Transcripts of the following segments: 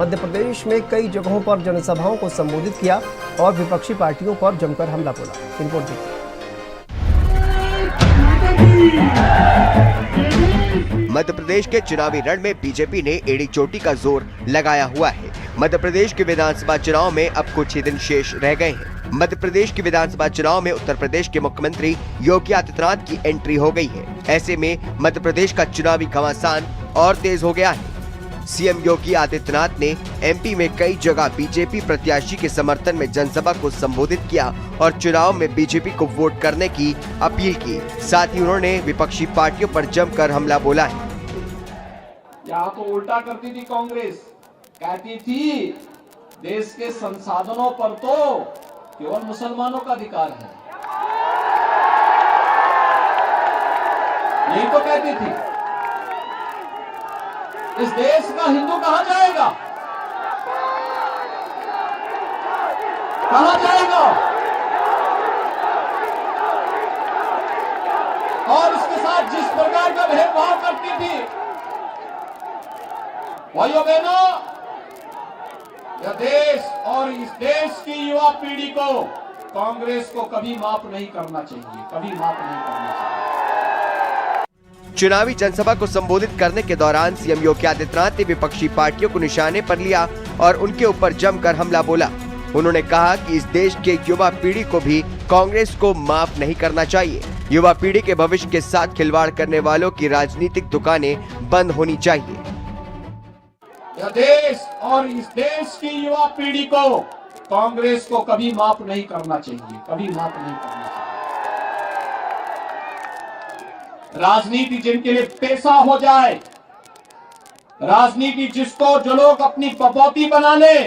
मध्य प्रदेश में कई जगहों पर जनसभाओं को संबोधित किया और विपक्षी पार्टियों पर जमकर हमला बोला। रिपोर्ट देखिए। मध्य प्रदेश के चुनावी रण में बीजेपी ने एड़ी चोटी का जोर लगाया हुआ है। मध्य प्रदेश के विधानसभा चुनाव में अब कुछ ही दिन शेष रह गए हैं। मध्य प्रदेश के विधानसभा चुनाव में उत्तर प्रदेश के मुख्यमंत्री योगी आदित्यनाथ की एंट्री हो गई है। ऐसे में मध्य प्रदेश का चुनावी घमासान और तेज हो गया है। सीएम योगी आदित्यनाथ ने एमपी में कई जगह बीजेपी प्रत्याशी के समर्थन में जनसभा को संबोधित किया और चुनाव में बीजेपी को वोट करने की अपील की। साथ ही उन्होंने विपक्षी पार्टियों पर जमकर हमला बोला है। यहाँ तो उल्टा करती थी कांग्रेस, कहती थी देश के संसाधनों पर तो केवल मुसलमानों का अधिकार है, यही तो कहती थी। इस देश का हिंदू कहां जाएगा, कहां जाएगा? और इसके साथ जिस प्रकार का भेदभाव करती थी, भाइयों बहनों, यह देश और इस देश की युवा पीढ़ी को कांग्रेस को कभी माफ नहीं करना चाहिए, कभी माफ नहीं करना चाहिए। चुनावी जनसभा को संबोधित करने के दौरान सीएम योगी आदित्यनाथ ने विपक्षी पार्टियों को निशाने पर लिया और उनके ऊपर जमकर हमला बोला। उन्होंने कहा कि इस देश के युवा पीढ़ी को भी कांग्रेस को माफ नहीं करना चाहिए। युवा पीढ़ी के भविष्य के साथ खिलवाड़ करने वालों की राजनीतिक दुकानें बंद होनी चाहिए। यह देश और इस देश की युवा पीढ़ी को कांग्रेस को कभी माफ नहीं करना चाहिए, कभी माफ नहीं करना चाहिए। राजनीति जिनके लिए पेशा हो जाए, राजनीति जिसको जो लोग अपनी पपौती बना ले,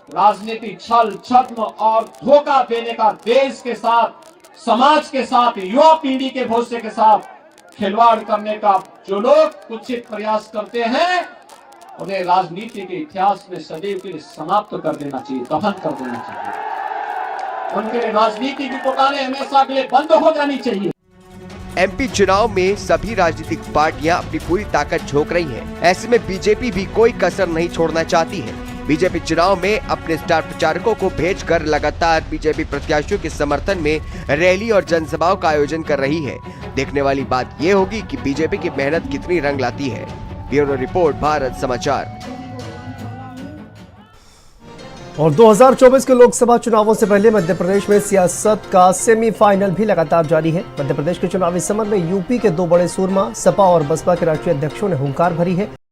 राजनीति छल छद्म और धोखा देने का देश के साथ, समाज के साथ, युवा पीढ़ी के भविष्य के साथ खिलवाड़ करने का जो लोग कुत्सित प्रयास करते हैं, उन्हें राजनीति के इतिहास में सदैव के लिए समाप्त कर देना चाहिए, दफन कर देना चाहिए। उनके लिए राजनीति की दुकानें हमेशा के लिए बंद हो जानी चाहिए। एमपी चुनाव में सभी राजनीतिक पार्टियां अपनी पूरी ताकत झोंक रही हैं। ऐसे में बीजेपी भी कोई कसर नहीं छोड़ना चाहती है। बीजेपी चुनाव में अपने स्टार प्रचारकों को भेजकर लगातार बीजेपी प्रत्याशियों के समर्थन में रैली और जनसभाओं का आयोजन कर रही है। देखने वाली बात ये होगी कि बीजेपी की मेहनत कितनी रंग लाती है। ब्यूरो रिपोर्ट, भारत समाचार। और 2024 के लोकसभा चुनावों से पहले मध्य प्रदेश में सियासत का सेमीफाइनल भी लगातार जारी है। मध्य प्रदेश के चुनावी समर में यूपी के दो बड़े सूरमा सपा और बसपा के राष्ट्रीय अध्यक्षों ने हुंकार भरी है।